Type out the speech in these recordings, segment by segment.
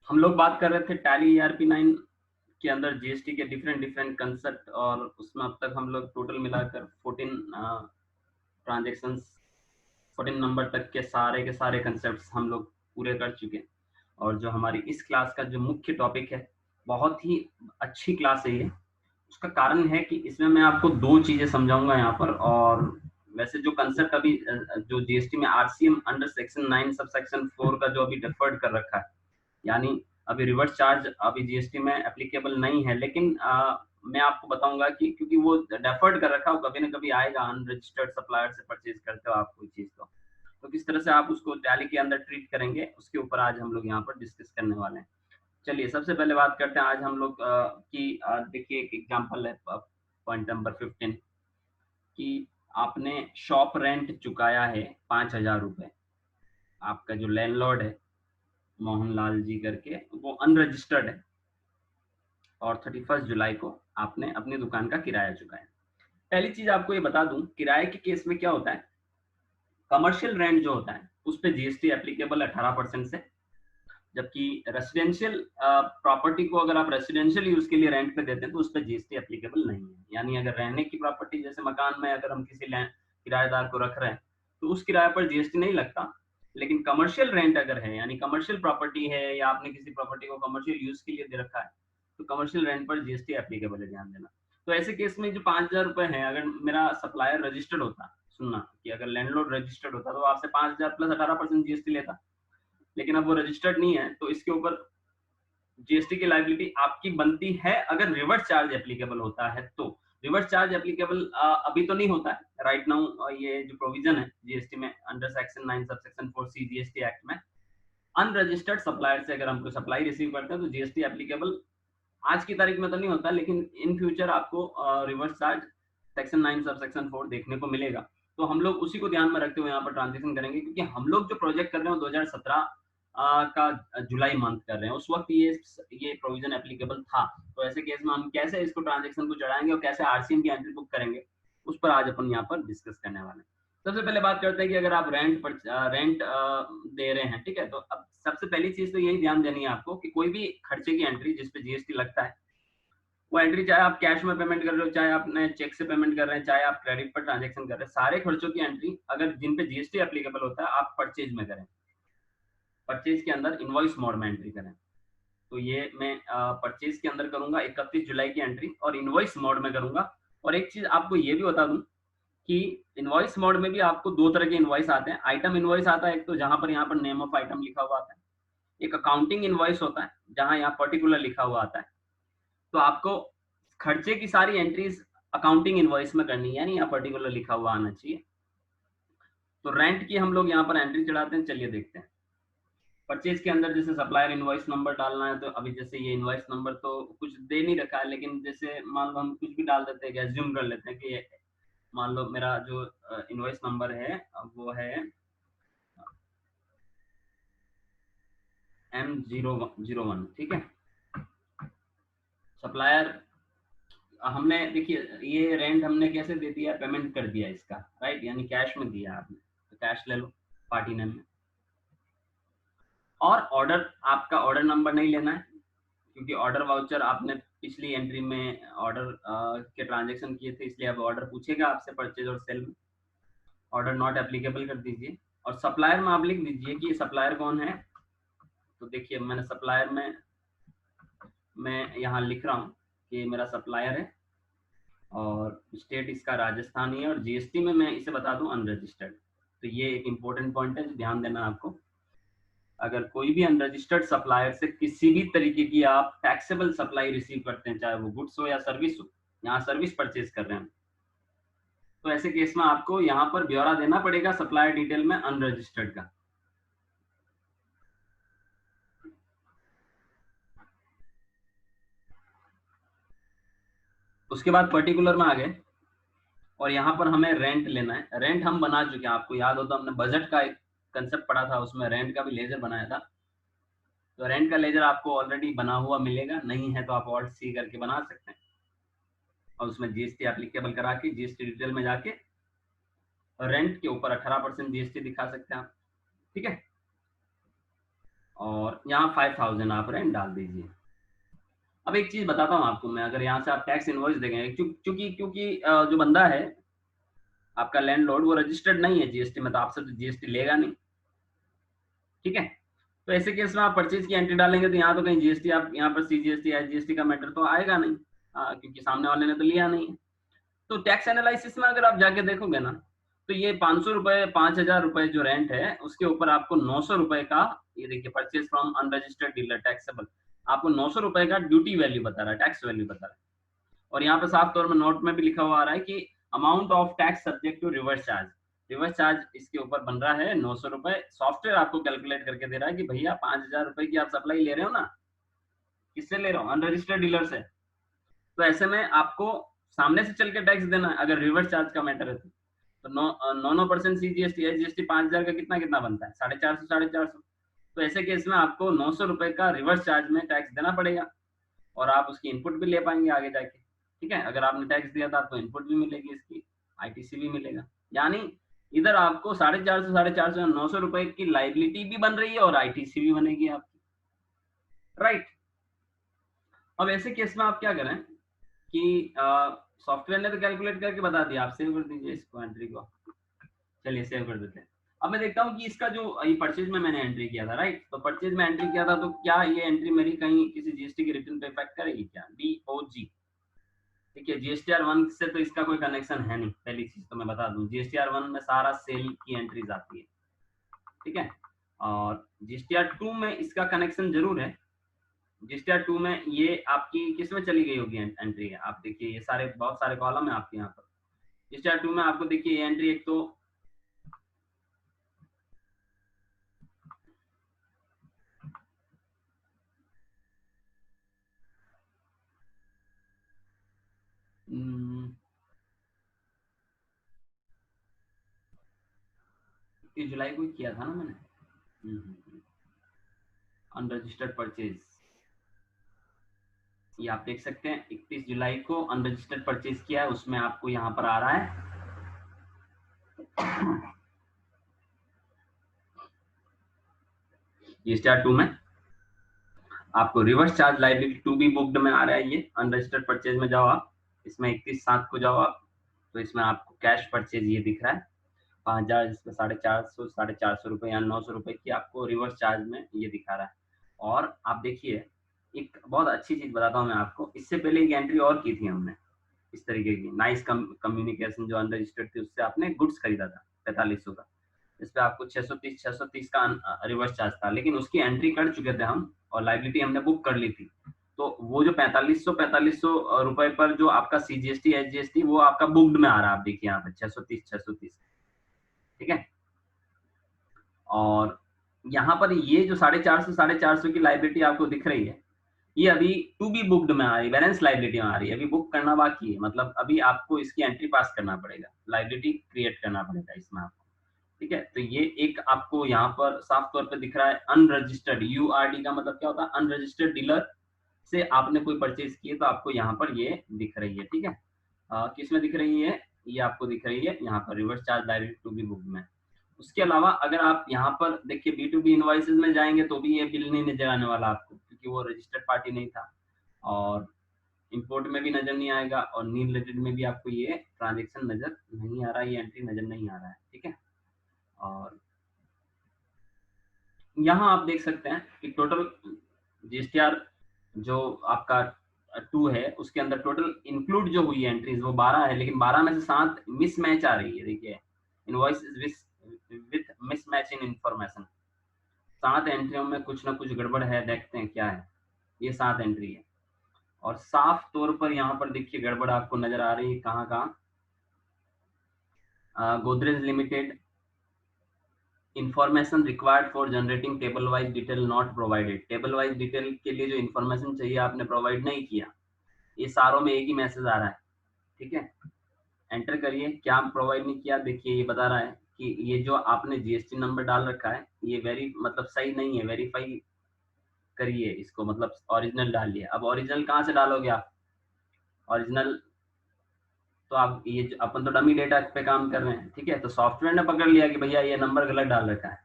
हम लोग बात कर रहे थे टैली ERP 9 के अंदर जीएसटी के डिफरेंट डिफरेंट कंसेप्ट, और उसमें अब तक हम लोग टोटल मिलाकर 14 ट्रांजेक्शंस, 14 नंबर तक के सारे कंसेप्ट हम लोग पूरे कर चुके हैं। और जो हमारी इस क्लास का जो मुख्य टॉपिक है, बहुत ही अच्छी क्लास है ये। उसका कारण है कि इसमें मैं आपको दो चीजें समझाऊंगा यहाँ पर। और वैसे जो कंसेप्ट अभी जो जीएसटी में RCM under section 9 sub section 4 का जो अभी डिफर्ड कर रखा है, यानी अभी रिवर्स चार्ज अभी जीएसटी में एप्लीकेबल नहीं है, लेकिन मैं आपको बताऊंगा कि क्योंकि वो डेफर्ड कर रखा है, वो कभी ना कभी आएगा। अनरजिस्टर्ड सप्लायर से परचेज करते हो आप कोई चीज, तो किस तरह से आप उसको टैली के अंदर ट्रीट करेंगे, उसके ऊपर आज हम लोग यहाँ पर डिस्कस करने वाले हैं। चलिए सबसे पहले बात करते हैं आज हम लोग की देखिए एक एग्जांपल है, पॉइंट नंबर 15 कि आपने शॉप रेंट चुकाया है 5,000 रुपए। आपका जो लैंडलॉर्ड है मोहनलाल जी करके, वो अनरजिस्टर्ड है, और 31 जुलाई को आपने अपनी दुकान का किराया चुकाया। पहली चीज आपको ये बता दूं, किराए के केस में क्या होता है, कमर्शियल रेंट जो होता है उस पर जीएसटी एप्लीकेबल 18% से, जबकि रेसिडेंशियल प्रॉपर्टी को अगर आप रेसिडेंशियल यूज के लिए रेंट पे देते हैं तो उस पर जीएसटी एप्लीकेबल नहीं है। यानी अगर रहने की प्रॉपर्टी, जैसे मकान में अगर हम किसी किराएदार को रख रहे हैं तो उस किराए पर जीएसटी नहीं लगता। लेकिन कमर्शियल रेंट अगर है, यानी कमर्शियल प्रॉपर्टी है या आपने किसी प्रॉपर्टी को कमर्शियल यूज के लिए दे रखा है, तो कमर्शियल रेंट पर जीएसटी एप्लीकेबल है, ध्यान देना। तो ऐसे केस में जो 5,000 रुपए है, अगर मेरा सप्लायर रजिस्टर्ड होता, सुनना कि अगर लैंडलॉर्ड रजिस्टर्ड होता तो आपसे 5,000 प्लस 18% जीएसटी लेता। लेकिन अब वो रजिस्टर्ड नहीं है, तो इसके ऊपर जीएसटी की लायबिलिटी आपकी बनती है अगर रिवर्स चार्ज एप्लीकेबल होता है तो। रिवर्स चार्ज एप्लीकेबल अभी तो नहीं होता है राइट नाउ। ये जो प्रोविजन है जीएसटी में under section 9 sub section 4 C GST act में, अनरजिस्टर्ड सप्लायर से अगर हम कोई सप्लाई रिसीव करते हैं तो जीएसटी एप्लीकेबल आज की तारीख में तो नहीं होता, लेकिन इन फ्यूचर आपको reverse charge section 9 sub section 4 देखने को मिलेगा। तो हम लोग उसी को ध्यान में रखते हुए यहाँ पर ट्रांजेक्शन करेंगे, क्योंकि हम लोग जो प्रोजेक्ट कर रहे हैं 2017 का जुलाई मंथ कर रहे हैं, उस वक्त ये प्रोविजन एप्लीकेबल था। तो ऐसे केस में हम कैसे इसको ट्रांजेक्शन को चढ़ाएंगे और कैसे आरसीएम की एंट्री बुक करेंगे, उस पर आज अपन यहाँ पर डिस्कस करने वाले हैं। सबसे पहले बात करते हैं कि अगर आप रेंट दे रहे हैं, ठीक है, तो अब सबसे पहली चीज तो यही ध्यान देनी है आपको कि कोई भी खर्चे की एंट्री जिसपे जीएसटी लगता है, वो एंट्री चाहे आप कैश में पेमेंट कर रहे हो, चाहे आपने चेक से पेमेंट कर रहे हैं, चाहे आप क्रेडिट पर ट्रांजेक्शन कर रहे हैं, सारे खर्चों की एंट्री अगर जिन पे जीएसटी एप्लीकेबल होता है आप परचेज में करें, परचेज के अंदर इनवॉइस मोड में एंट्री करें। तो ये मैं परचेज के अंदर करूंगा 31 जुलाई की एंट्री, और इनवॉइस मोड में करूंगा। और एक चीज आपको ये भी बता दूं कि इनवॉइस मोड में भी आपको दो तरह के इनवॉइस आते हैं। आइटम इनवॉइस आता है एक, तो जहां पर यहाँ पर नेम ऑफ आइटम लिखा हुआ आता है। एक अकाउंटिंग इनवॉइस होता है जहां यहाँ पर्टिकुलर लिखा हुआ आता है। तो आपको खर्चे की सारी एंट्रीज अकाउंटिंग इनवॉइस में करनी है, यानी यहाँ पर्टिकुलर लिखा हुआ आना चाहिए। तो रेंट की हम लोग यहाँ पर एंट्री चढ़ाते हैं, चलिए देखते हैं। परचेज के अंदर जैसे सप्लायर इनवॉइस नंबर डालना है, तो अभी जैसे ये इनवॉइस नंबर तो कुछ दे नहीं रखा है, लेकिन जैसे मान लो हम कुछ भी डाल देते हैं, एज्यूम कर लेते हैं कि मान लो मेरा जो इनवॉइस नंबर है वो है M001, ठीक है। सप्लायर हमने देखिए ये रेंट हमने कैसे दे दिया, पेमेंट कर दिया इसका, राइट, यानी कैश में दिया आपने, तो कैश ले लो पार्टी नेम में। और ऑर्डर, आपका ऑर्डर नंबर नहीं लेना है, क्योंकि ऑर्डर वाउचर आपने पिछली एंट्री में ऑर्डर के ट्रांजेक्शन किए थे, इसलिए अब ऑर्डर पूछेगा आपसे परचेज और सेल में। ऑर्डर नॉट एप्लीकेबल कर दीजिए, और सप्लायर में आप लिख दीजिए कि सप्लायर कौन है। तो देखिए मैंने सप्लायर में मैं यहाँ लिख रहा हूँ कि मेरा सप्लायर है, और स्टेट इसका राजस्थानी है, और जीएसटी में मैं इसे बता दूं अनरजिस्टर्ड। तो ये एक इंपॉर्टेंट पॉइंट है, ध्यान देना आपको। अगर कोई भी अनरजिस्टर्ड सप्लायर से किसी भी तरीके की आप टैक्सेबल सप्लाई रिसीव करते हैं, चाहे वो गुड्स हो या सर्विस हो, यहाँ सर्विस परचेज कर रहे हैं, तो ऐसे केस में आपको यहाँ पर ब्यौरा देना पड़ेगा सप्लायर डिटेल में अनरजिस्टर्ड का। उसके बाद पर्टिकुलर में आ गए, और यहाँ पर हमें रेंट लेना है। रेंट हम बना चुके हैं, आपको याद हो तो हमने बजट का एक कंसेप्ट पढ़ा था, उसमें रेंट का भी लेजर बनाया था। तो रेंट का लेजर आपको ऑलरेडी बना हुआ मिलेगा, नहीं है तो आप ऑल्ट सी करके बना सकते हैं, और उसमें जीएसटी एप्लीकेबल करा के जीएसटी डिटेल में जाके रेंट के ऊपर 18% जीएसटी दिखा सकते हैं आप, ठीक है। और यहाँ 5000 आप रेंट डाल दीजिए। अब एक चीज बताता हूँ आपको मैं, अगर यहाँ से आप टैक्स इनवॉइस देखेंगे, क्योंकि जो बंदा है आपका लैंडलॉर्ड वो रजिस्टर्ड नहीं है जीएसटी में, तो आपसे तो जीएसटी लेगा नहीं, ठीक है। तो ऐसे केस में आप परचेज की एंट्री डालेंगे तो यहाँ तो कहीं जीएसटी, आप यहाँ पर सीजीएसटी एसजीएसटी का मैटर तो आएगा नहीं, क्योंकि सामने वाले ने तो लिया नहीं है। तो टैक्स एनालिसिस में अगर आप जाके देखोगे ना, तो ये 500 रुपए 5000 रुपए जो रेंट है उसके ऊपर आपको 900 रुपए का, ये देखिए purchase from unregistered dealer taxable, आपको 900 रुपए का ड्यूटी वैल्यू बता रहा है, टैक्स वैल्यू बता रहा है। और यहाँ पे साफ तौर में नोट में भी लिखा हुआ आ रहा है कि amount of tax subject to reverse charge, reverse charge इसके ऊपर बन रहा है 900 रुपए। सॉफ्टवेयर आपको कैलकुलेट करके दे रहा है कि भैया 5000 रुपए की आप सप्लाई ले रहे हो ना, किससे ले रहे हो, अनरजिस्टर्ड डीलर से। तो ऐसे में आपको सामने से चल के टैक्स देना है, अगर रिवर्स चार्ज का मैटर है तो 9% सीजीएसटी है, जीएसटी 5000 का कितना कितना बनता है, 450 450। तो ऐसे केस में आपको 900 रुपए का रिवर्स चार्ज में टैक्स देना पड़ेगा, और आप उसकी इनपुट भी ले पाएंगे आगे जाके, ठीक है। अगर आपने टैक्स दिया था आपको इनपुट भी मिलेगी, इसकी आईटीसी भी मिलेगा। यानी इधर आपको 450 900 रुपए की लाइबिलिटी भी बन रही है और आईटीसी भी बनेगी आपकी, राइट। अब ऐसे केस में आप क्या करें कि सॉफ्टवेयर ने तो कैलकुलेट करके बता दिया, आप सेव कर दीजिए इसको, एंट्री को, चलिए सेव कर देते हैं। अब मैं देखता हूँ कि इसका जो ये परचेज में मैंने एंट्री किया था, राइट, तो परचेज में एंट्री किया था, तो क्या ये एंट्री मेरी कहीं किसी जीएसटी की रिटर्न पे इफेक्ट करेगी क्या, डीओजी। देखिए जीएसटीआर 1 से तो इसका कोई कनेक्शन है नहीं, पहली चीज तो मैं बता दूं, जीएसटीआर 1 में सारा सेल की एंट्रीज आती है, ठीक है। और जीएसटीआर 2 में इसका कनेक्शन जरूर है। जीएसटीआर 2 में ये आपकी किस में चली गई होगी एंट्री है, आप देखिए ये सारे बहुत सारे कॉलम है आपके यहाँ पर। जीएसटीआर 2 में आपको देखिए ये एंट्री, एक तो जुलाई को किया था ना मैंने, अनरजिस्टर्ड परचेज, ये आप देख सकते हैं 31 जुलाई को अनरजिस्टर्ड परचेज किया है, उसमें आपको यहाँ पर आ रहा है जीएसटीआर 2 में आपको reverse charge liability to be booked में आ रहा है, ये अनरजिस्टर्ड परचेज में जाओ आप, इसमें 31/7 को जाओ आप, तो इसमें आपको कैश परचेज ये दिख रहा है 5000, जिसमें 450 रुपए या 900 रुपए की आपको रिवर्स चार्ज में ये दिखा रहा है। और आप देखिए एक बहुत अच्छी चीज बताता हूँ मैं आपको, इससे पहले एक एंट्री और की थी हमने इस तरीके की, नाइस कम्युनिकेशन जो अनरजिस्टर्ड थी, उससे आपने गुड्स खरीदा था 4500 का, इस पे आपको 630 का रिवर्स चार्ज था, लेकिन उसकी एंट्री कर चुके थे हम और लाइबिलिटी हमने बुक कर ली थी। तो वो जो 4500 रुपए पर जो आपका सीजीएसटी एसजीएसटी वो आपका बुक्ड में आ रहा है, आप देखिए यहाँ पे 630, ठीक है। और यहाँ पर ये जो 450 की लाइबिलिटी आपको दिख रही है, ये अभी टू बी बुक्ड में आ रही है, बैलेंस लाइबिलिटी में आ रही है, अभी बुक करना बाकी है, मतलब अभी आपको इसकी एंट्री पास करना पड़ेगा, लाइबिलिटी क्रिएट करना पड़ेगा इसमें आपको, ठीक है। तो ये एक आपको यहाँ पर साफ तौर पे दिख रहा है अनरजिस्टर्ड, यूआरडी का मतलब क्या होता है, अनरजिस्टर्ड डीलर से आपने कोई परचेज किए तो आपको यहाँ पर ये दिख रही है, ठीक है। किस में दिख रही है, ये आपको दिख रही है यहाँ पर reverse charge liability to be booked में। उसके अलावा अगर आप यहाँ पर देखिए B2B इनवॉइसेस में जाएंगे तो भी ये बिल नहीं नजर आने वाला आपको, क्योंकि वो रजिस्टर्ड पार्टी नहीं था, और इंपोर्ट में भी नजर नहीं आएगा, और नील रिलेटेड में भी आपको ये ट्रांजेक्शन नजर नहीं आ रहा है, ये एंट्री नजर नहीं आ रहा है, ठीक है। और यहाँ आप देख सकते हैं कि टोटल जीएसटीआर जो आपका 2 है उसके अंदर टोटल इंक्लूड जो हुई है एंट्रीज वो 12 है, लेकिन 12 में से 7 मिसमैच आ रही है, देखिए invoice with mismatch in information, 7 एंट्रियों में कुछ ना कुछ गड़बड़ है, देखते हैं क्या है। ये 7 एंट्री है और साफ तौर पर यहाँ पर देखिए गड़बड़ आपको नजर आ रही है, कहाँ कहाँ, Godrej limited information required for generating table wise detail not provided, table wise detail के लिए जो इन्फॉर्मेशन चाहिए आपने प्रोवाइड नहीं किया, ये सारों में एक ही मैसेज आ रहा है, ठीक है। एंटर करिए क्या प्रोवाइड नहीं किया, देखिए ये बता रहा है कि ये जो आपने जीएसटी नंबर डाल रखा है ये मतलब सही नहीं है, वेरीफाई करिए इसको, मतलब ओरिजिनल डालिए। अब ओरिजिनल कहाँ से डालोगे आप, ओरिजिनल तो आप ये अपन तो डमी डेटा पे काम कर रहे हैं, ठीक है, तो सॉफ्टवेयर ने पकड़ लिया कि भैया ये नंबर गलत डाल रखा है,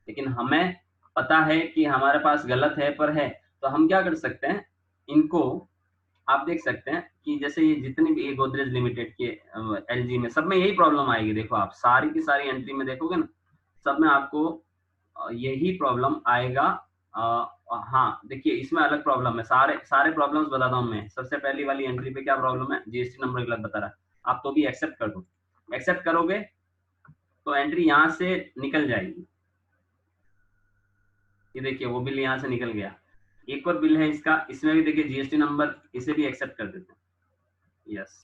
लेकिन हमें पता है कि हमारे पास गलत है पर है, तो हम क्या कर सकते हैं, इनको आप देख सकते हैं कि जैसे ये जितनी भी ये गोदरेज लिमिटेड के एलजी में सब में यही प्रॉब्लम आएगी। देखो आप सारी की सारी एंट्री में देखोगे ना, सब में आपको यही प्रॉब्लम आएगा। हाँ देखिए इसमें अलग प्रॉब्लम है, सारे सारे प्रॉब्लम्स बताता हूँ मैं। सबसे पहली वाली एंट्री पे क्या प्रॉब्लम है, जीएसटी नंबर गलत बता रहा है, आप तो भी एक्सेप्ट कर दो। एक्सेप्ट करोगे तो एंट्री यहाँ से निकल जाएगी। ये देखिए वो बिल यहाँ से निकल गया। एक और बिल है इसका, इसमें भी देखिए जीएसटी नंबर, इसे भी एक्सेप्ट कर देते हैं। यस,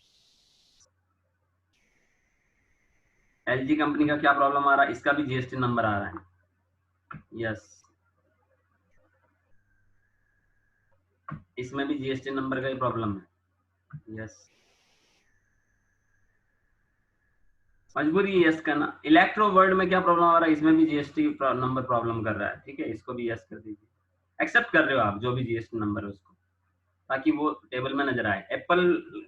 एलजी कंपनी का क्या प्रॉब्लम आ रहा है, इसका भी जीएसटी नंबर आ रहा है। यस, इसमें भी जीएसटी नंबर का ही प्रॉब्लम है। यस, मजबूरी है यस करना। इलेक्ट्रो वर्ड में क्या प्रॉब्लम आ रहा है, इसमें भी जीएसटी नंबर प्रॉब्लम कर रहा है। ठीक है, इसको भी यस कर दीजिए। एक्सेप्ट कर रहे हो आप जो भी जीएसटी नंबर है उसको, ताकि वो टेबल में नजर आए। एप्पल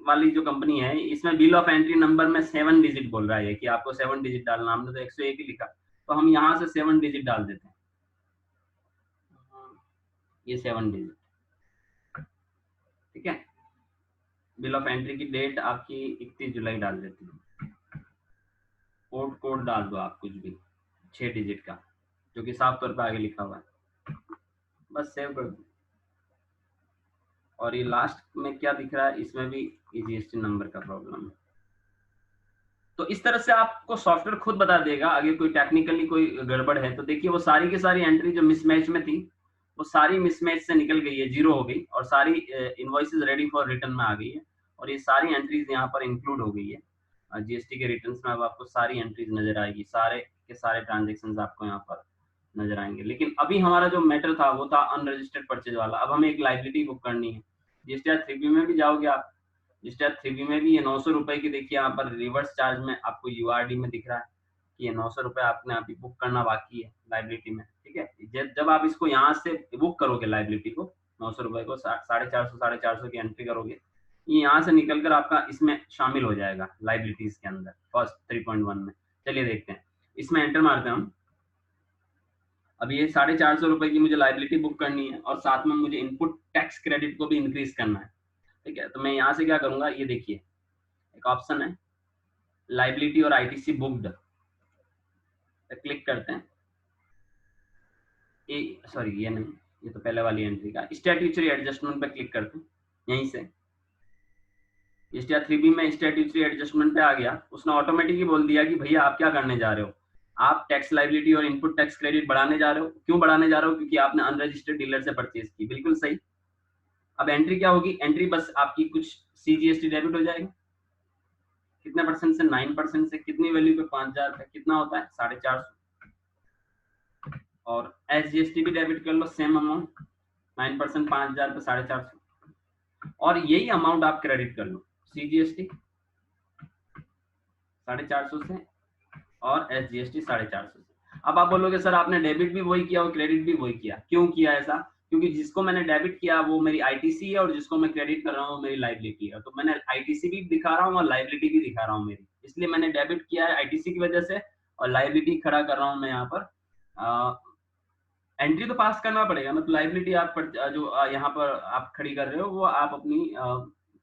वाली जो कंपनी है इसमें बिल ऑफ एंट्री नंबर में 7 डिजिट बोल रहा है कि आपको 7 डिजिट डालना, हमने तो 101 ही लिखा, तो हम यहाँ से 7 डिजिट डाल देते हैं। ये 7 डिजिट, ठीक है। बिल ऑफ एंट्री की डेट आपकी 31 जुलाई डाल देते हैं। कोड कोड डाल दो आप कुछ भी 6 डिजिट का, जो कि साफ तौर पे आगे लिखा हुआ है, बस सेव कर दो। और ये लास्ट में क्या दिख रहा है, इसमें भी जीएसटी नंबर का प्रॉब्लम है। तो इस तरह से आपको सॉफ्टवेयर खुद बता देगा अगर कोई टेक्निकली कोई गड़बड़ है। तो देखिए वो सारी की सारी एंट्री जो मिसमैच में थी, वो सारी मिसमैच से निकल गई है, जीरो हो गई, और सारी इनवॉइसेस रेडी फॉर रिटर्न में आ गई है। और ये सारी एंट्रीज यहाँ पर इंक्लूड हो गई है जीएसटी के रिटर्न में। अब आपको सारी एंट्रीज नजर आएगी, सारे के सारे ट्रांजेक्शन आपको यहाँ पर नजर आएंगे। लेकिन अभी हमारा जो मैटर था वो था अनरजिस्टर्ड परचेज वाला। अब हमें एक लाइबिलिटी बुक करनी है। जीएसटी 3B में भी जाओगे आप, स्टेप 3B में भी ये 900 रुपए की देखिए यहाँ पर रिवर्स चार्ज में आपको यूआरडी में दिख रहा है कि ये 900 रुपए आपने अभी बुक करना बाकी है लाइबिलिटी में। ठीक है, जब आप इसको यहाँ से बुक करोगे लाइबिलिटी को, 900 रुपए को 450 की एंट्री करोगे, ये यहाँ से निकलकर आपका इसमें शामिल हो जाएगा लाइबिलिटीज के अंदर फर्स्ट 3.1 में। चलिए देखते हैं, इसमें एंटर मारते हैं हम। अब ये 450 रुपए की मुझे लाइबिलिटी बुक करनी है और साथ में मुझे इनपुट टैक्स क्रेडिट को भी इंक्रीज करना है। ठीक है, तो मैं यहाँ से क्या करूंगा, ये देखिए एक ऑप्शन है लाइबिलिटी और आईटीसी बुक्ड, क्लिक करते हैं। ये सॉरी ये नहीं, ये तो पहले वाली एंट्री का स्टैट्यूटरी एडजस्टमेंट पे क्लिक करते हैं। यहीं से STR 3B में स्टैट्यूटरी एडजस्टमेंट पे आ गया। उसने ऑटोमेटिकली बोल दिया कि भैया आप क्या करने जा रहे हो, आप टैक्स लाइबिलिटी और इनपुट टैक्स क्रेडिट बढ़ाने जा रहे हो। क्यों बढ़ाने जा रहे हो, क्योंकि आपने अनरजिस्टर्ड डीलर से परचेज की, बिल्कुल सही। अब एंट्री क्या होगी, एंट्री बस आपकी कुछ CGST डेबिट हो जाएगा। कितने परसेंट से, 9% से। कितनी वैल्यू पे, 5000 पे, कितना होता है 450। और SGST भी डेबिट कर लो, सेम अमाउंट 9%, 5000 पे 450। और यही अमाउंट आप क्रेडिट कर लो, CGST 450 से और SGST 450 से। अब आप बोलोगे सर आपने डेबिट भी वही किया और क्रेडिट भी वही किया, क्यों किया ऐसा? क्योंकि जिसको मैंने डेबिट किया वो मेरी आईटीसी है और जिसको मैं क्रेडिट कर रहा हूँ वो मेरी लाइबिलिटी है। तो मैंने आईटीसी भी दिखा रहा हूँ और लाइबिलिटी भी दिखा रहा हूँ मेरी, इसलिए मैंने डेबिट किया है आईटीसी की वजह से और लाइबिलिटी खड़ा कर रहा हूँ मैं यहाँ पर। एंट्री तो पास करना पड़ेगा, मतलब लाइबिलिटी आप जो यहाँ पर आप खड़ी कर रहे हो वो आप अपनी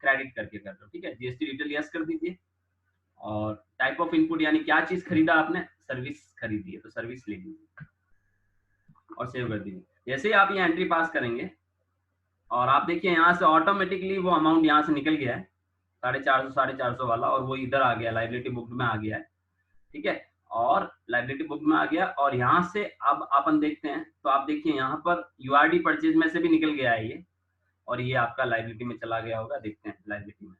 क्रेडिट करके कर रहे हो। ठीक है, जीएसटी डिटेल यस कर दीजिए। और टाइप ऑफ इनपुट यानी क्या चीज खरीदा आपने, सर्विस खरीदी है तो सर्विस ले लीजिए और सेव कर दीजिए। जैसे ही आप ये एंट्री पास करेंगे और आप देखिए यहाँ से ऑटोमेटिकली वो अमाउंट यहाँ से निकल गया है 450 वाला, और वो इधर आ गया, लाइबिलिटी बुक में आ गया है। ठीक है, और लाइबिलिटी बुक में आ गया। और यहाँ से अब अपन देखते हैं, तो आप देखिए यहाँ पर यूआरडी परचेज में से भी निकल गया है ये, और ये आपका लाइबिलिटी में चला गया होगा। देखते हैं लाइबिलिटी में,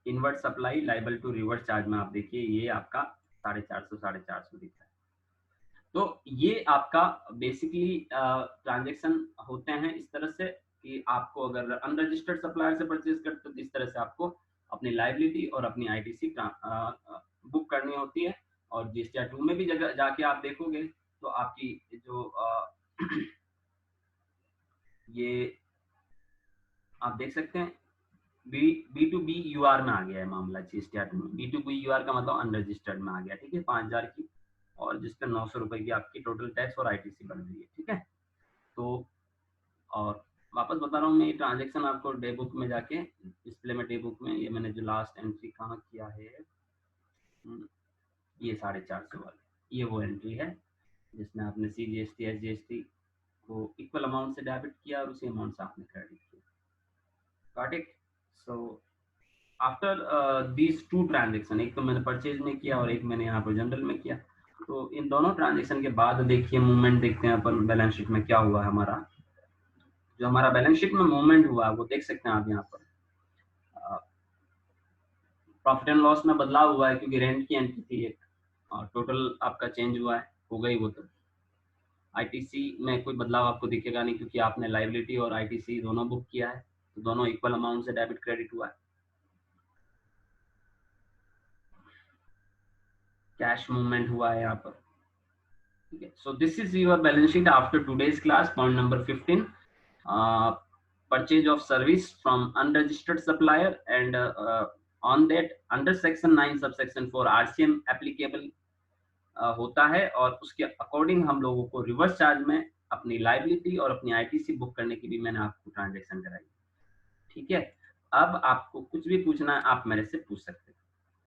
invert supply liable to reverse charge में आप देखिए ये आपका 450 दिख रहा है। तो ये आपका बेसिकली ट्रांजेक्शन होते हैं इस तरह से कि आपको अगर अनरजिस्टर्ड सप्लायर से परचेज करते हो तो इस तरह से आपको अपनी लाइबिलिटी और अपनी आईटीसी बुक करनी होती है। और GSTR 2 में भी जगह जाके आप देखोगे तो आपकी जो ये आप देख सकते हैं B2B UR में आ गया है मामला GSTR 2 में। B2B UR का मतलब अनरजिस्टर्ड में आ गया। ठीक है, 5000 की और जिस पे 900 रुपए की आपकी टोटल टैक्स और आईटीसी बन रही है। ठीक है, तो और वापस बता रहा हूँ मैं, ये ट्रांजेक्शन आपको डे बुक में जाके डिस्प्ले में, डे बुक में ये मैंने जो लास्ट एंट्री कहाँ किया है, ये 450 वाली, ये वो एंट्री है जिसमें आपने CGST SGST को इक्वल अमाउंट से डेबिट किया और उसी अमाउंट से आपने क्रेडिट किया। Got it? So after these two transaction, एक तो मैंने परचेज में किया और एक मैंने यहाँ पर जनरल में किया, तो इन दोनों ट्रांजेक्शन के बाद देखिए मूवमेंट देखते हैं अपन बैलेंस शीट में क्या हुआ है हमारा। जो हमारा बैलेंस शीट में मूवमेंट हुआ है वो देख सकते हैं आप यहाँ पर। प्रॉफिट एंड लॉस में बदलाव हुआ है क्योंकि रेंट की एंट्री थी एक, और टोटल आपका चेंज हुआ है, हो गई वो। तो आईटीसी में कोई बदलाव आपको दिखेगा नहीं क्योंकि आपने लायबिलिटी और आईटीसी दोनों बुक किया है, तो दोनों इक्वल अमाउंट से डेबिट क्रेडिट हुआ है। कैश मूवमेंट हुआ है यहाँ पर। ठीक है, so this is your balance sheet after today's class. Point number 15, purchase of service from unregistered supplier, and on that under section 9 subsection 4 RCM applicable होता है, और उसके अकॉर्डिंग हम लोगों को रिवर्स चार्ज में अपनी लाइबिलिटी और अपनी आईटीसी बुक करने की भी मैंने आपको ट्रांजेक्शन कराई। ठीक है, अब आपको कुछ भी पूछना है आप मेरे से पूछ सकते हैं।